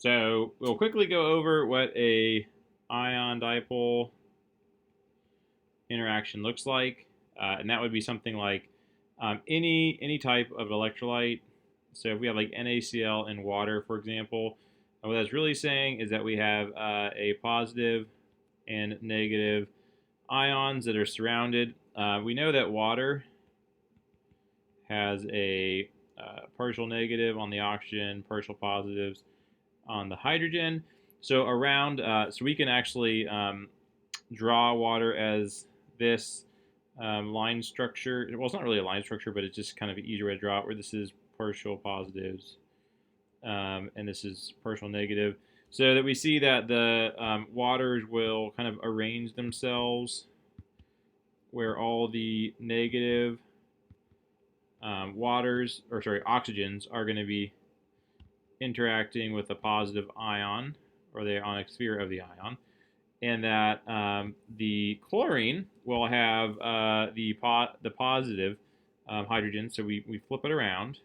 So we'll quickly go over what a ion dipole interaction looks like, and that would be something like any type of electrolyte. So if we have like NaCl in water, for example, what that's really saying is that we have a positive and negative ions that are surrounded. We know that water has a partial negative on the oxygen, partial positives on the hydrogen. So so we can actually draw water as this line structure. Well, it's not really a line structure, but it's just kind of an easier way to draw it, where this is partial positives and this is partial negative. So that we see that the waters will kind of arrange themselves where all the negative oxygens are going to be interacting with a positive ion, or the ionic sphere of the ion, and that the chlorine will have the positive hydrogen. So we flip it around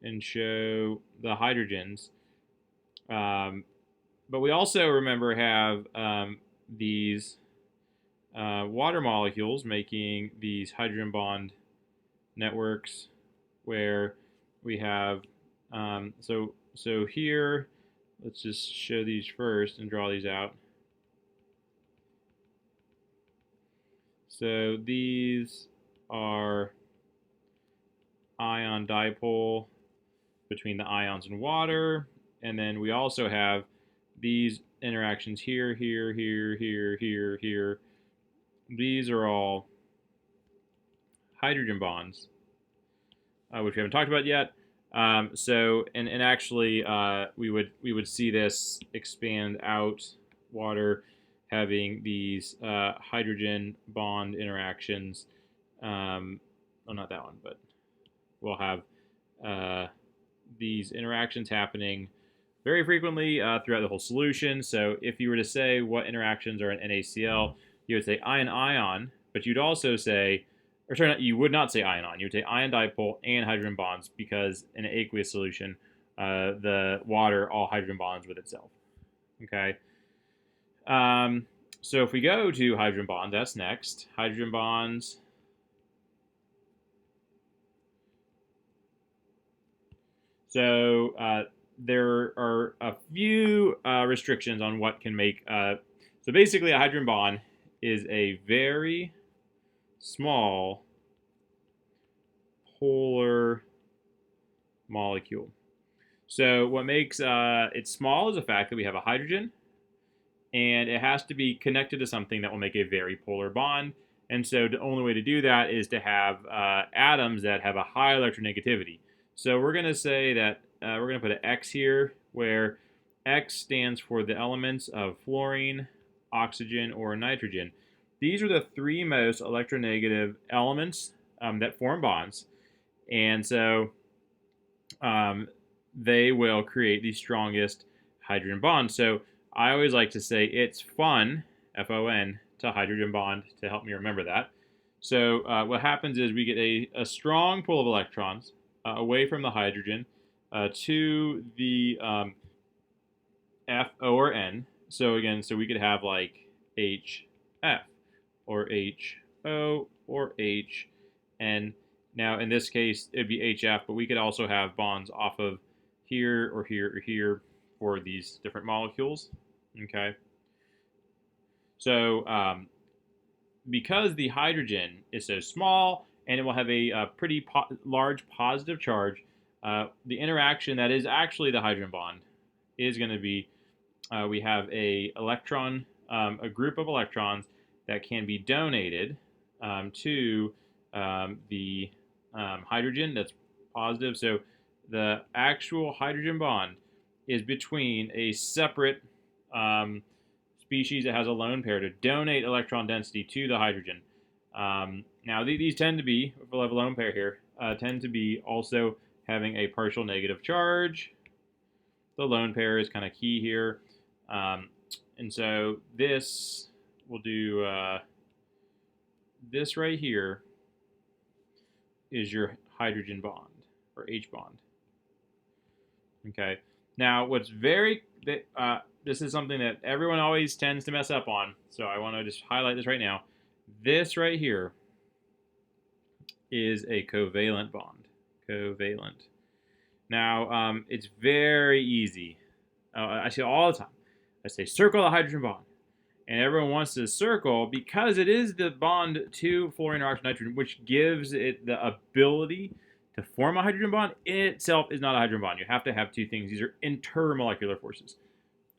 and show the hydrogens. But we also, remember, have these water molecules making these hydrogen bond networks, where we have so here, let's just show these first and draw these out. So these are ion dipole between the ions in water, and then we also have these interactions here, here, here, here, here, here. These are all hydrogen bonds, which we haven't talked about yet. And actually, we would see this expand out, water having these hydrogen bond interactions. Well, not that one, but we'll have these interactions happening very frequently throughout the whole solution. So if you were to say what interactions are in NaCl, you would say ion-ion, but you'd also say, or sorry, you would not say ion-ion. You would say ion dipole and hydrogen bonds, because in an aqueous solution, the water all hydrogen bonds with itself. Okay. So if we go to hydrogen bonds, that's next. Hydrogen bonds. So there are a few restrictions on what can make. So basically, a hydrogen bond is a very small polar molecule. So what makes it small is the fact that we have a hydrogen, and it has to be connected to something that will make a very polar bond. And so the only way to do that is to have atoms that have a high electronegativity. So we're going to say that we're going to put an X here, where X stands for the elements of fluorine, oxygen, or nitrogen. These are the three most electronegative elements that form bonds. And so they will create the strongest hydrogen bond. So I always like to say it's fun, F-O-N, to hydrogen bond, to help me remember that. So what happens is we get a strong pull of electrons away from the hydrogen to the F, O, or N. So again, so we could have like HF, or HO, or HN. Now, in this case, it'd be HF, but we could also have bonds off of here or here or here for these different molecules. Okay. So because the hydrogen is so small and it will have a pretty large positive charge, the interaction that is actually the hydrogen bond is going to be, we have a group of electrons that can be donated to the hydrogen that's positive. So the actual hydrogen bond is between a separate species that has a lone pair to donate electron density to the hydrogen. Now, these tend to be, if we have a lone pair here, tend to be also having a partial negative charge. The lone pair is kind of key here. And so this, we'll do this right here is your hydrogen bond, or H bond. Okay. Now, this is something that everyone always tends to mess up on, so I want to just highlight this right now. This right here is a covalent bond. Covalent. Now, it's very easy. I see it all the time. I say circle the hydrogen bond. And everyone wants to circle because it is the bond to fluorine or oxygen nitrogen, which gives it the ability to form a hydrogen bond. In itself is not a hydrogen bond. You have to have two things. These are intermolecular forces.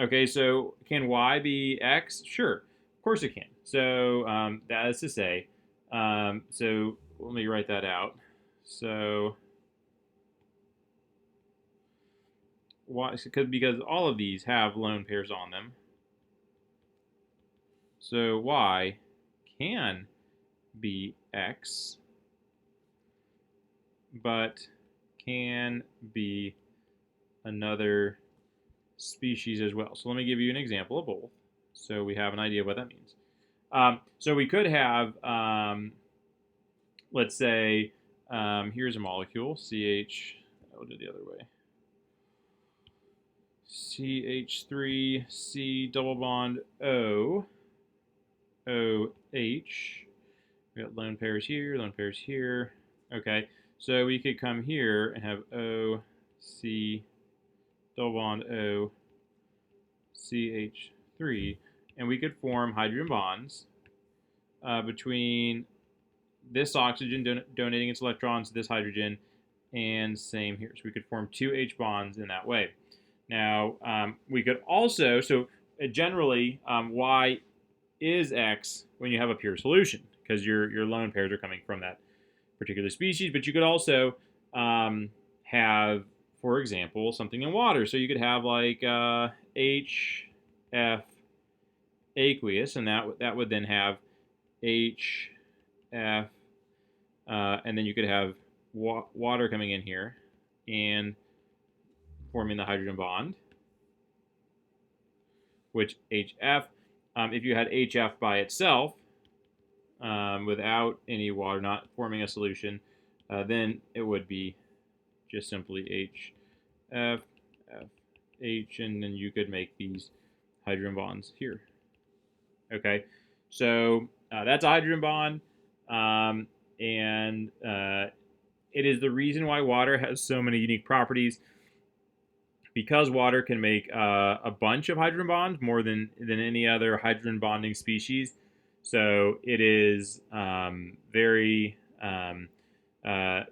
Okay, so can Y be X? Sure, of course it can. So that is to say, so let me write that out. So Y, because all of these have lone pairs on them. So Y can be X, but can be another species as well. So let me give you an example of both, so we have an idea of what that means. So we could have, let's say, here's a molecule, CH, I'll do it the other way. CH3C double bond O, OH. We got lone pairs here, lone pairs here. Okay, so we could come here and have OC double bond O CH3, and we could form hydrogen bonds between this oxygen donating its electrons to this hydrogen, and same here. So we could form two H bonds in that way. Now, we could also, so generally, Y is X when you have a pure solution, because your lone pairs are coming from that particular species. But you could also have, for example, something in water. So you could have like HF aqueous, and that would then have HF, and then you could have water coming in here and forming the hydrogen bond, which HF, if you had HF by itself, without any water, not forming a solution, then it would be just simply HF, H, and then you could make these hydrogen bonds here. Okay, so that's a hydrogen bond, and it is the reason why water has so many unique properties, because water can make a bunch of hydrogen bonds, more than any other hydrogen bonding species. So it is very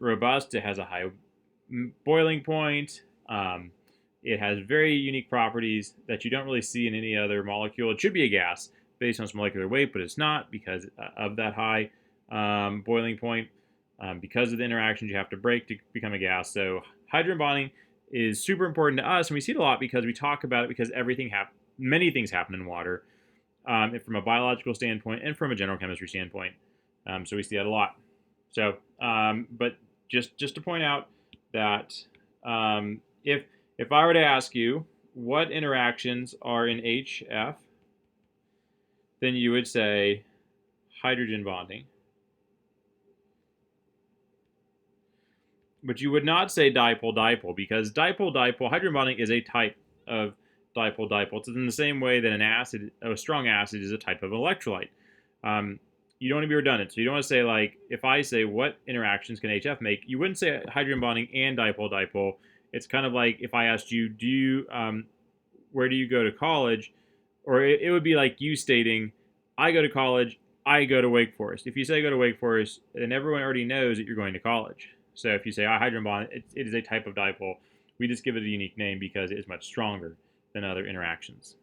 robust. It has a high boiling point. It has very unique properties that you don't really see in any other molecule. It should be a gas based on its molecular weight, but it's not because of that high boiling point. Because of the interactions you have to break to become a gas. So hydrogen bonding is super important to us, and we see it a lot because we talk about it because many things happen in water, from a biological standpoint and from a general chemistry standpoint. So we see that a lot. So, but just to point out that if I were to ask you what interactions are in HF, then you would say hydrogen bonding. But you would not say dipole-dipole, because dipole-dipole, hydrogen bonding is a type of dipole-dipole. It's in the same way that a strong acid is a type of electrolyte. You don't want to be redundant. So you don't want to say, like, if I say what interactions can HF make, you wouldn't say hydrogen bonding and dipole-dipole. It's kind of like if I asked you, where do you go to college? Or it would be like you stating, I go to college, I go to Wake Forest. If you say go to Wake Forest, then everyone already knows that you're going to college. So if you say hydrogen bond, it is a type of dipole. We just give it a unique name because it is much stronger than other interactions.